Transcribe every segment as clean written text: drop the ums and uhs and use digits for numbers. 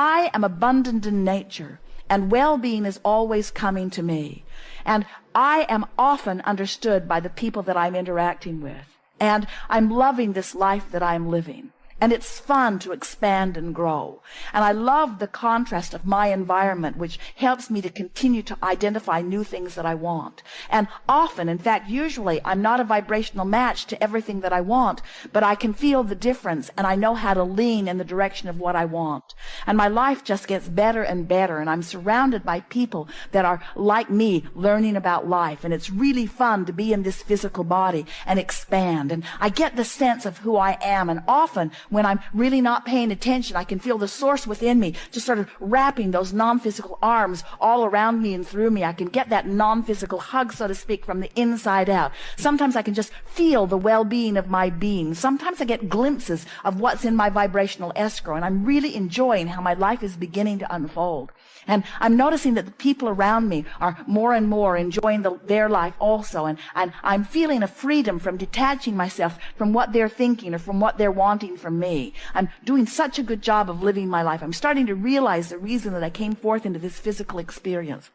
I am abundant in nature, and well-being is always coming to me. And I am often understood by the people that I'm interacting with. And I'm loving this life that I'm living. And it's fun to expand and grow. And I love the contrast of my environment, which helps me to continue to identify new things that I want. And often, in fact, usually, I'm not a vibrational match to everything that I want, but I can feel the difference, and I know how to lean in the direction of what I want. And my life just gets better and better, and I'm surrounded by people that are like me, learning about life. And it's really fun to be in this physical body and expand. And I get the sense of who I am, and often, when I'm really not paying attention, I can feel the source within me just sort of wrapping those non-physical arms all around me and through me. I can get that non-physical hug, so to speak, from the inside out. Sometimes I can just feel the well-being of my being. Sometimes I get glimpses of what's in my vibrational escrow, and I'm really enjoying how my life is beginning to unfold. And I'm noticing that the people around me are more and more enjoying their life also. And I'm feeling a freedom from detaching myself from what they're thinking or from what they're wanting from me. I'm doing such a good job of living my life. I'm starting to realize the reason that I came forth into this physical experience.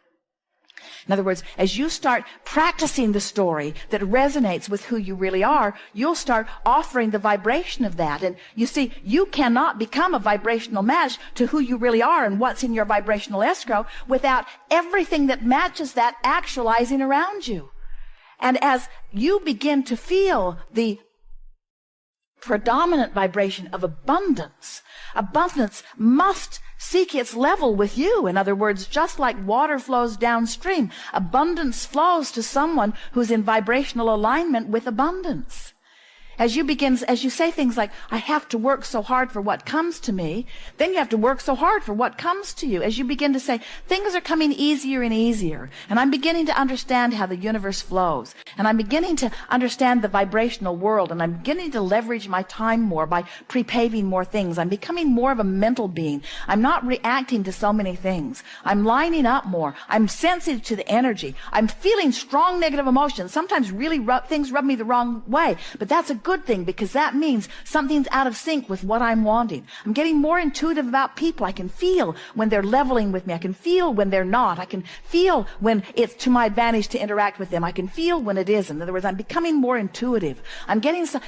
In other words, as you start practicing the story that resonates with who you really are, you'll start offering the vibration of that. And you see, you cannot become a vibrational match to who you really are and what's in your vibrational escrow without everything that matches that actualizing around you. And as you begin to feel the predominant vibration of abundance, abundance must seek its level with you. In other words, just like water flows downstream, abundance flows to someone who's in vibrational alignment with abundance. As you say things like, I have to work so hard for what comes to me, then you have to work so hard for what comes to you. As you begin to say, things are coming easier and easier, and I'm beginning to understand how the universe flows, and I'm beginning to understand the vibrational world, and I'm beginning to leverage my time more by pre-paving more things. I'm becoming more of a mental being. I'm not reacting to so many things. I'm lining up more. I'm sensitive to the energy. I'm feeling strong negative emotions. Sometimes really things rub me the wrong way, but that's a good thing, because that means something's out of sync with what I'm wanting. I'm getting more intuitive about people. I can feel when they're leveling with me. I can feel when they're not. I can feel when it's to my advantage to interact with them. I can feel when it isn't. In other words, I'm becoming more intuitive.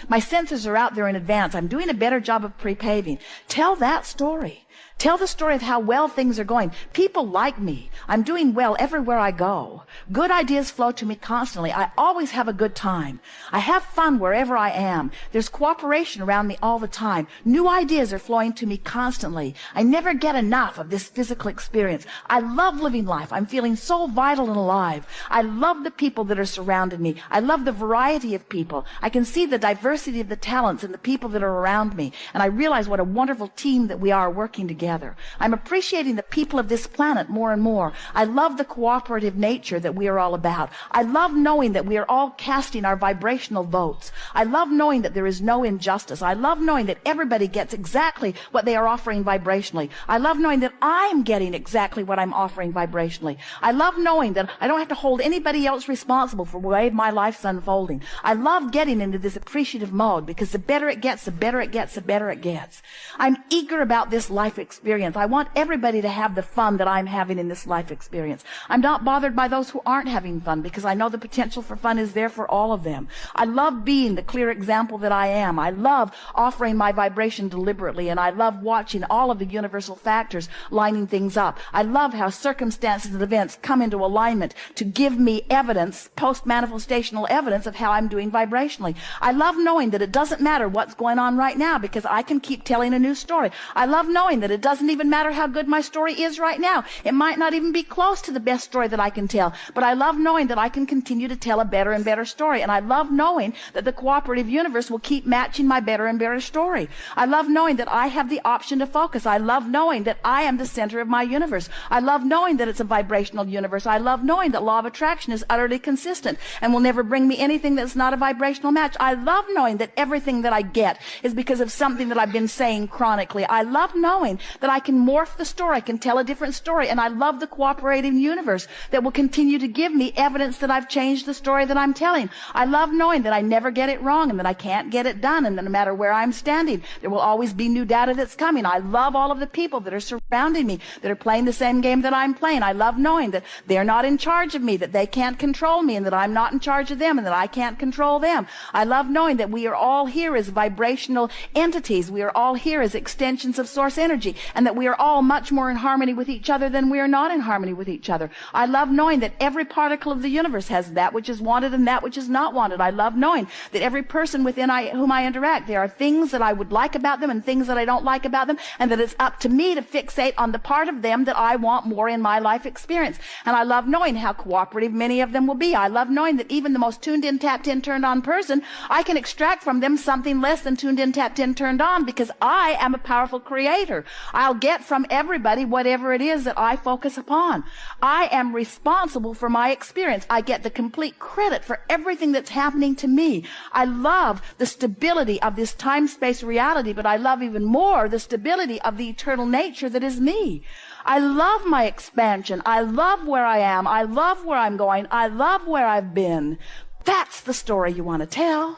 My senses are out there in advance. I'm doing a better job of pre-paving. Tell that story. Tell the story of how well things are going. People like me. I'm doing well everywhere I go. Good ideas flow to me constantly. I always have a good time. I have fun wherever I am. There's cooperation around me all the time. New ideas are flowing to me constantly. I never get enough of this physical experience. I love living life. I'm feeling so vital and alive. I love the people that are surrounding me. I love the variety of people. I can see the diversity of the talents and the people that are around me. And I realize what a wonderful team that we are working together. I'm appreciating the people of this planet more and more. I love the cooperative nature that we are all about. I love knowing that we are all casting our vibrational votes. I love knowing that there is no injustice. I love knowing that everybody gets exactly what they are offering vibrationally. I love knowing that I'm getting exactly what I'm offering vibrationally. I love knowing that I don't have to hold anybody else responsible for the way my life's unfolding. I love getting into this appreciative mode, because the better it gets, the better it gets, the better it gets. I'm eager about this life experience. I want everybody to have the fun that I'm having in this life experience. I'm not bothered by those who aren't having fun, because I know the potential for fun is there for all of them. I love being the clear example that I am. I love offering my vibration deliberately, and I love watching all of the universal factors lining things up. I love how circumstances and events come into alignment to give me evidence, post-manifestational evidence of how I'm doing vibrationally. I love knowing that it doesn't matter what's going on right now, because I can keep telling a new story. I love knowing that it doesn't even matter how good my story is right now. It might not even be close to the best story that I can tell, but I love knowing that I can continue to tell a better and better story. And I love knowing that the cooperative universe will keep matching my better and better story. I love knowing that I have the option to focus. I love knowing that I am the center of my universe. I love knowing that it's a vibrational universe. I love knowing that law of attraction is utterly consistent and will never bring me anything that's not a vibrational match. I love knowing that everything that I get is because of something that I've been saying chronically. I love knowing that I can morph the story, I can tell a different story. And I love the cooperating universe that will continue to give me evidence that I've changed the story that I'm telling. I love knowing that I never get it wrong and that I can't get it done, and that no matter where I'm standing, there will always be new data that's coming. I love all of the people that are surrounding me, that are playing the same game that I'm playing. I love knowing that they're not in charge of me, that they can't control me, and that I'm not in charge of them, and that I can't control them. I love knowing that we are all here as vibrational entities. We are all here as extensions of source energy, and that we are all much more in harmony with each other than we are not in harmony with each other. I love knowing that every particle of the universe has that which is wanted and that which is not wanted. I love knowing that every person within whom I interact, there are things that I would like about them and things that I don't like about them, and that it's up to me to fixate on the part of them that I want more in my life experience. And I love knowing how cooperative many of them will be. I love knowing that even the most tuned in, tapped in, turned on person, I can extract from them something less than tuned in, tapped in, turned on, because I am a powerful creator. I'll get from everybody whatever it is that I focus upon. I am responsible for my experience. I get the complete credit for everything that's happening to me. I love the stability of this time-space reality, but I love even more the stability of the eternal nature that is me. I love my expansion. I love where I am. I love where I'm going. I love where I've been. That's the story you want to tell.